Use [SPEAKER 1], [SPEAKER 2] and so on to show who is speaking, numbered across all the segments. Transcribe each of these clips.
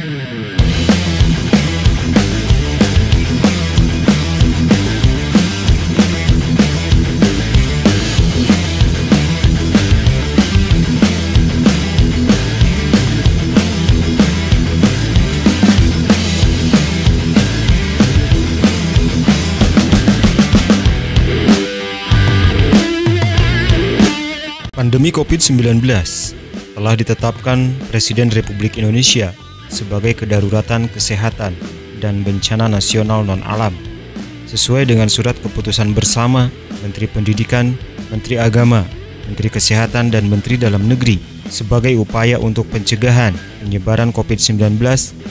[SPEAKER 1] Pandemi COVID-19 telah ditetapkan Presiden Republik Indonesia sebagai kedaruratan kesehatan dan bencana nasional non-alam sesuai dengan surat keputusan bersama Menteri Pendidikan, Menteri Agama, Menteri Kesehatan, dan Menteri Dalam Negeri sebagai upaya untuk pencegahan penyebaran COVID-19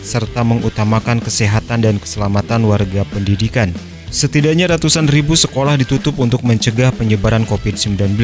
[SPEAKER 1] serta mengutamakan kesehatan dan keselamatan warga pendidikan. Setidaknya ratusan ribu sekolah ditutup untuk mencegah penyebaran COVID-19.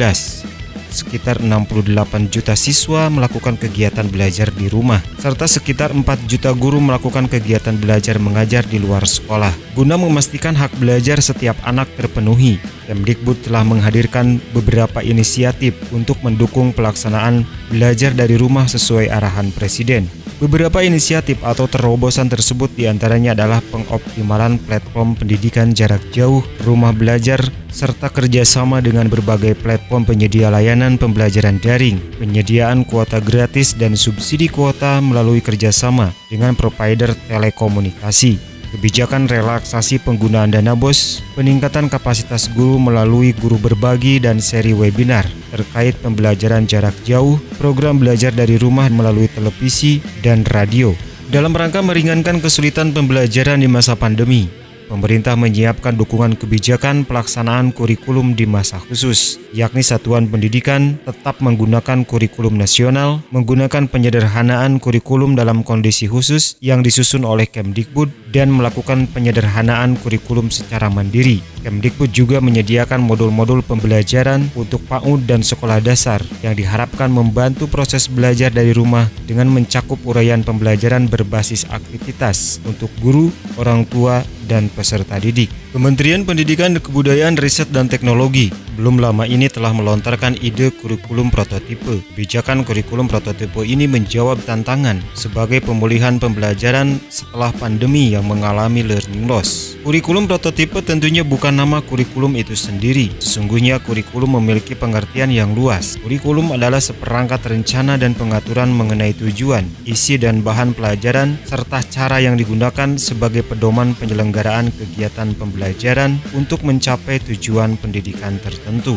[SPEAKER 1] Sekitar 68 juta siswa melakukan kegiatan belajar di rumah, serta sekitar 4 juta guru melakukan kegiatan belajar mengajar di luar sekolah. Guna memastikan hak belajar setiap anak terpenuhi, Kemdikbud telah menghadirkan beberapa inisiatif untuk mendukung pelaksanaan belajar dari rumah sesuai arahan Presiden. Beberapa inisiatif atau terobosan tersebut diantaranya adalah pengoptimalan platform pendidikan jarak jauh, rumah belajar, serta kerjasama dengan berbagai platform penyedia layanan pembelajaran daring, penyediaan kuota gratis dan subsidi kuota melalui kerjasama dengan provider telekomunikasi, kebijakan relaksasi penggunaan dana BOS, peningkatan kapasitas guru melalui guru berbagi dan seri webinar terkait pembelajaran jarak jauh, program belajar dari rumah melalui televisi dan radio. Dalam rangka meringankan kesulitan pembelajaran di masa pandemi, pemerintah menyiapkan dukungan kebijakan pelaksanaan kurikulum di masa khusus, yakni satuan pendidikan tetap menggunakan kurikulum nasional, menggunakan penyederhanaan kurikulum dalam kondisi khusus yang disusun oleh Kemdikbud, dan melakukan penyederhanaan kurikulum secara mandiri. Kemdikbud juga menyediakan modul-modul pembelajaran untuk PAUD dan sekolah dasar yang diharapkan membantu proses belajar dari rumah dengan mencakup uraian pembelajaran berbasis aktivitas untuk guru, orang tua, dan peserta didik. Kementerian Pendidikan, Kebudayaan, Riset, dan Teknologi belum lama ini telah melontarkan ide kurikulum prototipe. Kebijakan kurikulum prototipe ini menjawab tantangan sebagai pemulihan pembelajaran setelah pandemi yang mengalami learning loss. Kurikulum prototipe tentunya bukan nama kurikulum itu sendiri. Sesungguhnya kurikulum memiliki pengertian yang luas. Kurikulum adalah seperangkat rencana dan pengaturan mengenai tujuan, isi dan bahan pelajaran, serta cara yang digunakan sebagai pedoman penyelenggaraan kegiatan pembelajaran untuk mencapai tujuan pendidikan tertentu.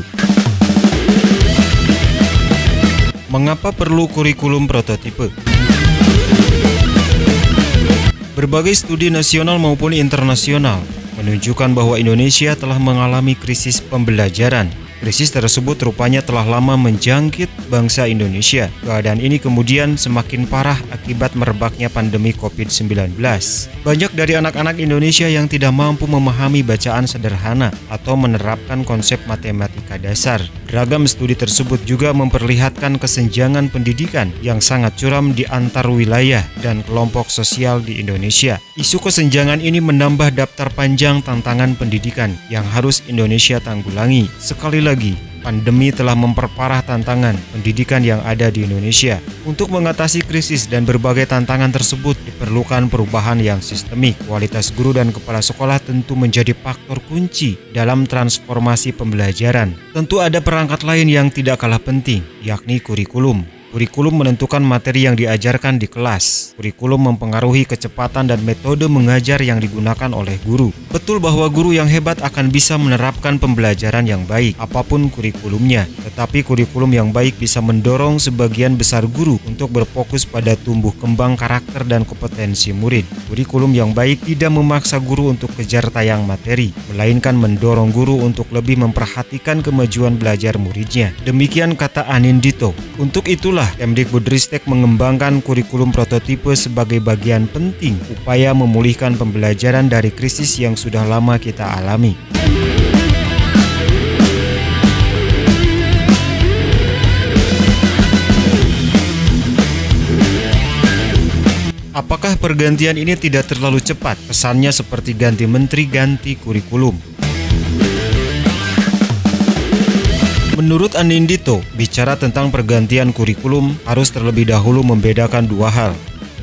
[SPEAKER 1] Mengapa perlu kurikulum prototipe? Berbagai studi nasional maupun internasional menunjukkan bahwa Indonesia telah mengalami krisis pembelajaran. Krisis tersebut rupanya telah lama menjangkit bangsa Indonesia. Keadaan ini kemudian semakin parah akibat merebaknya pandemi COVID-19. Banyak dari anak-anak Indonesia yang tidak mampu memahami bacaan sederhana atau menerapkan konsep matematika dasar. Beragam studi tersebut juga memperlihatkan kesenjangan pendidikan yang sangat curam di antar wilayah dan kelompok sosial di Indonesia. Isu kesenjangan ini menambah daftar panjang tantangan pendidikan yang harus Indonesia tanggulangi. Sekali lagi, pandemi telah memperparah tantangan pendidikan yang ada di Indonesia. Untuk mengatasi krisis dan berbagai tantangan tersebut, diperlukan perubahan yang sistemik. Kualitas guru dan kepala sekolah tentu menjadi faktor kunci dalam transformasi pembelajaran. Tentu ada perangkat lain yang tidak kalah penting, yakni kurikulum. Kurikulum menentukan materi yang diajarkan di kelas. Kurikulum mempengaruhi kecepatan dan metode mengajar yang digunakan oleh guru. Betul bahwa guru yang hebat akan bisa menerapkan pembelajaran yang baik, apapun kurikulumnya. Tetapi kurikulum yang baik bisa mendorong sebagian besar guru untuk berfokus pada tumbuh kembang karakter dan kompetensi murid. Kurikulum yang baik tidak memaksa guru untuk kejar tayang materi, melainkan mendorong guru untuk lebih memperhatikan kemajuan belajar muridnya. Demikian kata Anindito. Untuk itulah Kemdikbudristek mengembangkan kurikulum prototipe sebagai bagian penting upaya memulihkan pembelajaran dari krisis yang sudah lama kita alami. Apakah pergantian ini tidak terlalu cepat? Kesannya seperti ganti menteri, ganti kurikulum. Menurut Anindito, bicara tentang pergantian kurikulum harus terlebih dahulu membedakan dua hal,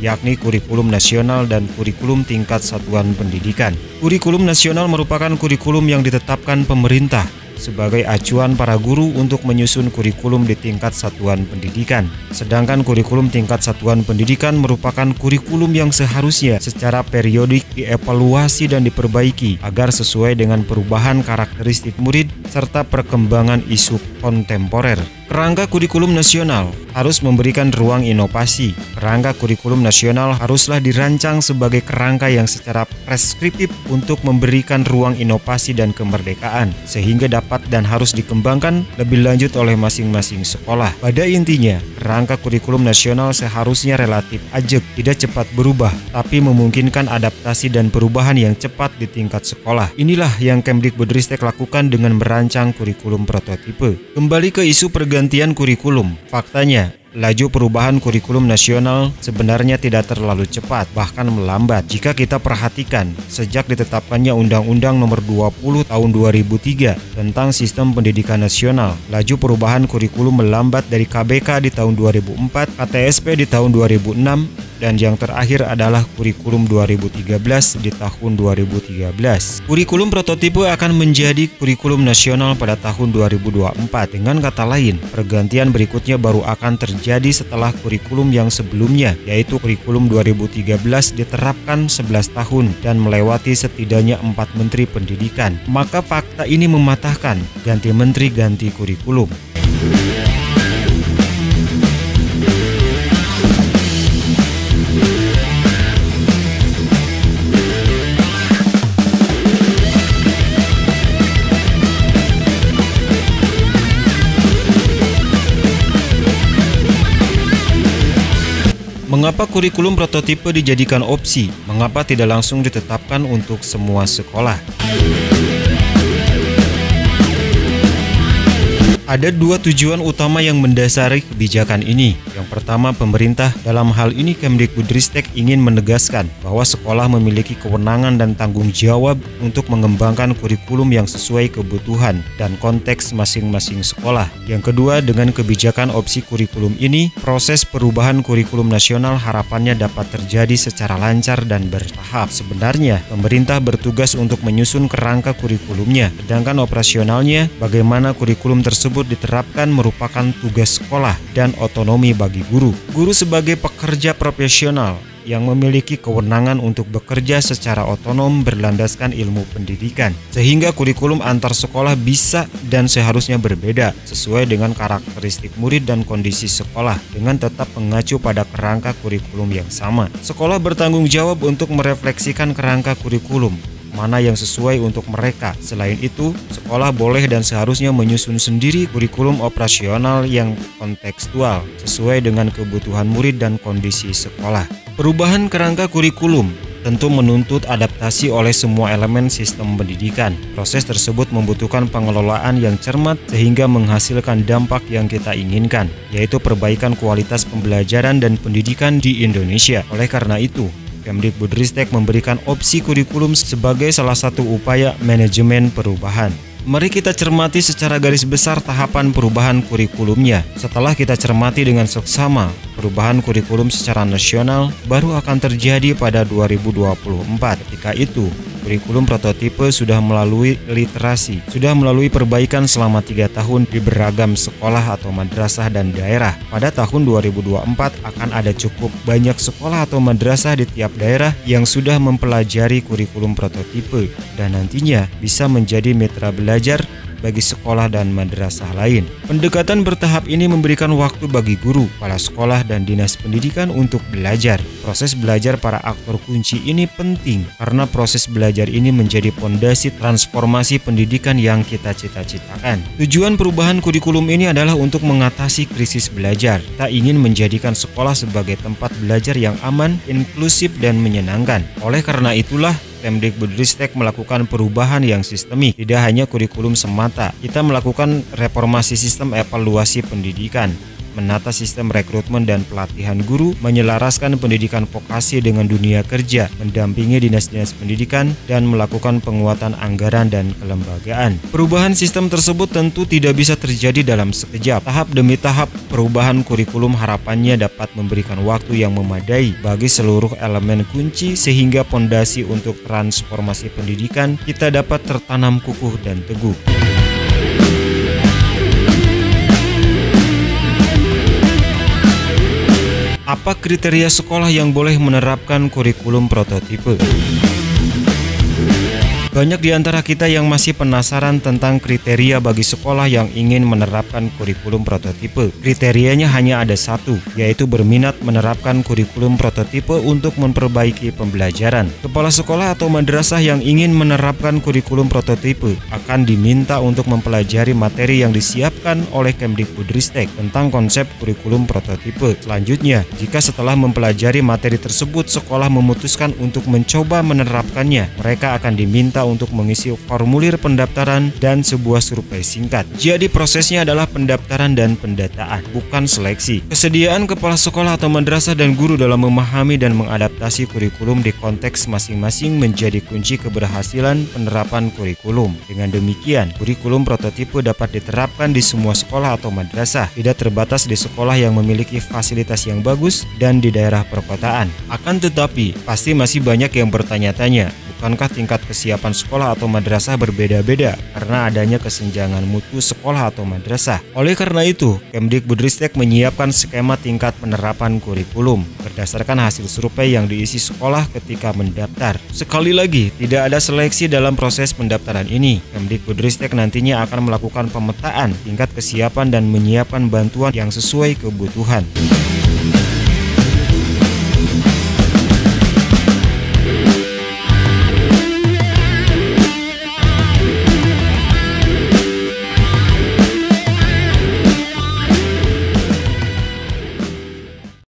[SPEAKER 1] yakni kurikulum nasional dan kurikulum tingkat satuan pendidikan. Kurikulum nasional merupakan kurikulum yang ditetapkan pemerintah sebagai acuan para guru untuk menyusun kurikulum di tingkat satuan pendidikan. Sedangkan kurikulum tingkat satuan pendidikan merupakan kurikulum yang seharusnya secara periodik dievaluasi dan diperbaiki agar sesuai dengan perubahan karakteristik murid serta perkembangan isu kontemporer. Kerangka kurikulum nasional harus memberikan ruang inovasi. Kerangka kurikulum nasional haruslah dirancang sebagai kerangka yang secara preskriptif untuk memberikan ruang inovasi dan kemerdekaan, sehingga dapat dan harus dikembangkan lebih lanjut oleh masing-masing sekolah. Pada intinya, kerangka kurikulum nasional seharusnya relatif ajak, tidak cepat berubah, tapi memungkinkan adaptasi dan perubahan yang cepat di tingkat sekolah. Inilah yang Kemdikbudristek lakukan dengan merancang kurikulum prototipe. Kembali ke isu pergantian kurikulum. Faktanya, laju perubahan kurikulum nasional sebenarnya tidak terlalu cepat, bahkan melambat. Jika kita perhatikan, sejak ditetapkannya Undang-Undang Nomor 20 Tahun 2003 tentang Sistem Pendidikan Nasional, laju perubahan kurikulum melambat dari KBK di tahun 2004, KTSP di tahun 2006, dan yang terakhir adalah kurikulum 2013 di tahun 2013. Kurikulum prototipe akan menjadi kurikulum nasional pada tahun 2024. Dengan kata lain, pergantian berikutnya baru akan terjadi setelah kurikulum yang sebelumnya, yaitu kurikulum 2013 diterapkan 11 tahun dan melewati setidaknya 4 menteri pendidikan. Maka fakta ini mematahkan ganti menteri ganti kurikulum. Mengapa kurikulum prototipe dijadikan opsi? Mengapa tidak langsung ditetapkan untuk semua sekolah? Ada dua tujuan utama yang mendasari kebijakan ini. Yang pertama, pemerintah, dalam hal ini Kemdikbudristek, ingin menegaskan bahwa sekolah memiliki kewenangan dan tanggung jawab untuk mengembangkan kurikulum yang sesuai kebutuhan dan konteks masing-masing sekolah. Yang kedua, dengan kebijakan opsi kurikulum ini, proses perubahan kurikulum nasional harapannya dapat terjadi secara lancar dan bertahap. Sebenarnya, pemerintah bertugas untuk menyusun kerangka kurikulumnya, sedangkan operasionalnya, bagaimana kurikulum tersebut diterapkan, merupakan tugas sekolah dan otonomi bagi guru. Guru sebagai pekerja profesional yang memiliki kewenangan untuk bekerja secara otonom berlandaskan ilmu pendidikan, sehingga kurikulum antar sekolah bisa dan seharusnya berbeda sesuai dengan karakteristik murid dan kondisi sekolah, dengan tetap mengacu pada kerangka kurikulum yang sama. Sekolah bertanggung jawab untuk merefleksikan kerangka kurikulum mana yang sesuai untuk mereka. Selain itu, sekolah boleh dan seharusnya menyusun sendiri kurikulum operasional yang kontekstual sesuai dengan kebutuhan murid dan kondisi sekolah. Perubahan kerangka kurikulum tentu menuntut adaptasi oleh semua elemen sistem pendidikan. Proses tersebut membutuhkan pengelolaan yang cermat sehingga menghasilkan dampak yang kita inginkan, yaitu perbaikan kualitas pembelajaran dan pendidikan di Indonesia. Oleh karena itu, Kemdikbudristek memberikan opsi kurikulum sebagai salah satu upaya manajemen perubahan. Mari kita cermati secara garis besar tahapan perubahan kurikulumnya. Setelah kita cermati dengan seksama, perubahan kurikulum secara nasional baru akan terjadi pada 2024. Ketika itu, kurikulum prototipe sudah melalui literasi, sudah melalui perbaikan selama 3 tahun di beragam sekolah atau madrasah dan daerah. Pada tahun 2024 akan ada cukup banyak sekolah atau madrasah di tiap daerah yang sudah mempelajari kurikulum prototipe dan nantinya bisa menjadi mitra belajar bagi sekolah dan madrasah lain. Pendekatan bertahap ini memberikan waktu bagi guru, kepala sekolah, dan dinas pendidikan untuk belajar. Proses belajar para aktor kunci ini penting karena proses belajar ini menjadi fondasi transformasi pendidikan yang kita cita-citakan. Tujuan perubahan kurikulum ini adalah untuk mengatasi krisis belajar. Kita ingin menjadikan sekolah sebagai tempat belajar yang aman, inklusif, dan menyenangkan. Oleh karena itulah, Kemdikbudristek melakukan perubahan yang sistemik, tidak hanya kurikulum semata. Kita melakukan reformasi sistem evaluasi pendidikan, menata sistem rekrutmen dan pelatihan guru, menyelaraskan pendidikan vokasi dengan dunia kerja, mendampingi dinas-dinas pendidikan, dan melakukan penguatan anggaran dan kelembagaan. Perubahan sistem tersebut tentu tidak bisa terjadi dalam sekejap. Tahap demi tahap perubahan kurikulum harapannya dapat memberikan waktu yang memadai bagi seluruh elemen kunci sehingga pondasi untuk transformasi pendidikan kita dapat tertanam kukuh dan teguh. Apa kriteria sekolah yang boleh menerapkan kurikulum prototipe? Banyak di antara kita yang masih penasaran tentang kriteria bagi sekolah yang ingin menerapkan kurikulum prototipe. Kriterianya hanya ada satu, yaitu berminat menerapkan kurikulum prototipe untuk memperbaiki pembelajaran. Kepala sekolah atau madrasah yang ingin menerapkan kurikulum prototipe akan diminta untuk mempelajari materi yang disiapkan oleh Kemdikbudristek tentang konsep kurikulum prototipe. Selanjutnya, jika setelah mempelajari materi tersebut sekolah memutuskan untuk mencoba menerapkannya, mereka akan diminta untuk mengisi formulir pendaftaran dan sebuah survei singkat. Jadi prosesnya adalah pendaftaran dan pendataan, bukan seleksi. Kesediaan kepala sekolah atau madrasah dan guru dalam memahami dan mengadaptasi kurikulum di konteks masing-masing menjadi kunci keberhasilan penerapan kurikulum. Dengan demikian, kurikulum prototipe dapat diterapkan di semua sekolah atau madrasah, tidak terbatas di sekolah yang memiliki fasilitas yang bagus dan di daerah perkotaan. Akan tetapi, pasti masih banyak yang bertanya-tanya, bukankah tingkat kesiapan sekolah atau madrasah berbeda-beda karena adanya kesenjangan mutu sekolah atau madrasah? Oleh karena itu, Kemdikbudristek menyiapkan skema tingkat penerapan kurikulum berdasarkan hasil survei yang diisi sekolah ketika mendaftar. Sekali lagi, tidak ada seleksi dalam proses pendaftaran ini. Kemdikbudristek nantinya akan melakukan pemetaan tingkat kesiapan dan menyiapkan bantuan yang sesuai kebutuhan.